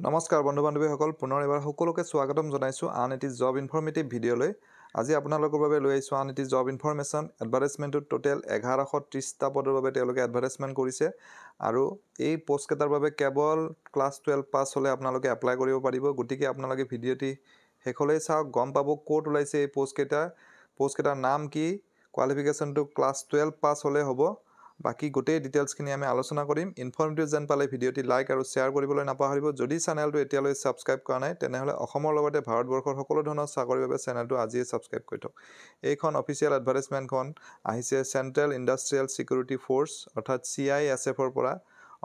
নমস্কাৰ বন্ধু বান্ধৱীসকল পুনৰ এবাৰ সকলোকে স্বাগতম জনাইছোঁ আন এটি জব ইনফৰ্মেটিভ ভিডিঅ'লৈ। আজি আপোনালোকৰ বাবে লৈ আহিছোঁ আন এটি জব ইনফৰ্মেশ্যন। এডভাৰটাইজমেণ্টত টোটেল 1130টা পদৰ বাবে তেওঁলোকে এডভাৰটাইজমেণ্ট কৰিছে আৰু এই পোষ্টকেইটাৰ বাবে কেৱল ক্লাছ 12 পাছ হ'লে আপোনালোকে এপ্লাই কৰিব পাৰিব। গতিকে আপোনালোকে ভিডিঅ'টি শেষলৈ চাওক, গম পাব ক'ত ওলাইছে এই পোষ্টকেইটাৰ নাম কি, কোৱালিফিকেশ্যনটো ক্লাছ 12 পাছ হ'লে হ'ব। বাকি গোটেই ডিটেইলছখিনি আমি আলোচনা কৰিম। ইনফৰ্মেটিভ যেন পালে ভিডিঅ'টি লাইক আৰু শ্বেয়াৰ কৰিবলৈ নাপাহৰিব। যদি চেনেলটো এতিয়ালৈ ছাবস্ক্ৰাইব কৰা নাই তেনেহ'লে অসমৰ লগতে ভাৰতবৰ্ষৰ সকলো ধৰণৰ চাকৰিৰ বাবে চেনেলটো আজিয়ে ছাবস্ক্ৰাইব কৰি থওক। এইখন অফিচিয়েল এডভাৰটাইজমেণ্টখন আহিছে চেণ্ট্ৰেল ইণ্ডাষ্ট্ৰিয়েল ছিকিউৰিটি ফ'ৰ্চ অৰ্থাৎ CISFৰ পৰা।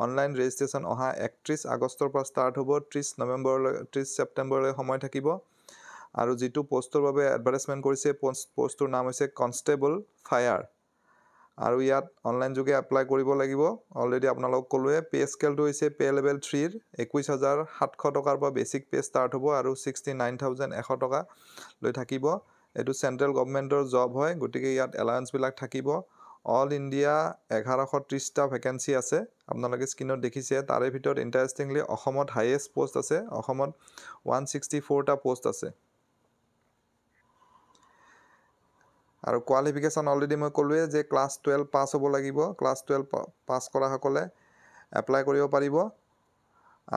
অনলাইন ৰেজিষ্ট্ৰেশ্যন অহা 31 আগষ্টৰ পৰা ষ্টাৰ্ট হ'ব, 30 ছেপ্টেম্বৰলৈ সময় থাকিব। আৰু যিটো পষ্টৰ বাবে এডভাৰটাইজমেণ্ট কৰিছে পষ্টটোৰ নাম হৈছে কনষ্টেবল ফায়াৰ আৰু ইয়াত অনলাইন যোগে এপ্লাই কৰিব লাগিব। অলৰেডি আপোনালোকক ক'লোৱে পে স্কেলটো হৈছে পে লেভেল 3ৰ 21,700 টকাৰ পৰা বেছিক পে ষ্টাৰ্ট হ'ব আৰু 69,100 টকা লৈ থাকিব। এইটো চেণ্ট্ৰেল গভৰ্ণমেণ্টৰ জব হয়, গতিকে ইয়াত এলাউঞ্চবিলাক থাকিব। অল ইণ্ডিয়া 1130টা ভেকেঞ্চি আছে, আপোনালোকে স্ক্ৰীণত দেখিছে। তাৰে ভিতৰত ইণ্টাৰেষ্টিংলি অসমত হাইয়েষ্ট পষ্ট আছে, অসমত 164টা পষ্ট আছে। আৰু কোৱালিফিকেশ্যন অলৰেডি মই ক'লোৱে যে ক্লাছ 12 পাছ হ'ব লাগিব। ক্লাছ 12 পাছ কৰাসকলে এপ্লাই কৰিব পাৰিব।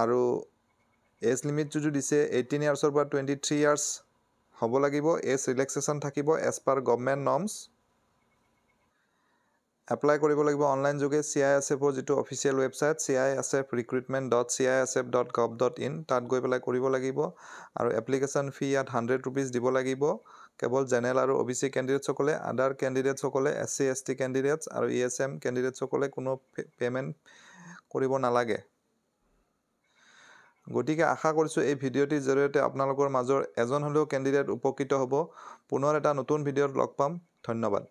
আৰু এজ লিমিট যোনটো দিছে 18 ইয়াৰ্ছৰ পৰা 23 ইয়াৰ্ছ হ'ব লাগিব। এজ ৰিলেক্সেশ্যন থাকিব as per government norms. Apply কৰিব লাগিব অনলাইন যোগে CISFৰ যিটো অফিচিয়েল ৱেবছাইট CISFrecruitment.cisf.gov.in তাত গৈ পেলাই কৰিব লাগিব। আৰু এপ্লিকেশ্যন ফি ইয়াত 100 ৰুপিজ দিব লাগিব। কেৱল জেনেৰেল আৰু OBC কেণ্ডিডেটসকলে, আদাৰ কেণ্ডিডেটসকলে SC ST কেণ্ডিডেটছ আৰু ESM কেণ্ডিডেটসকলে কোনো পে'মেণ্ট কৰিব নালাগে। গতিকে আশা কৰিছোঁ এই ভিডিঅ'টিৰ জৰিয়তে আপোনালোকৰ মাজৰ এজন হ'লেও কেণ্ডিডেট উপকৃত হ'ব। পুনৰ এটা নতুন ভিডিঅ'ত লগ পাম। ধন্যবাদ।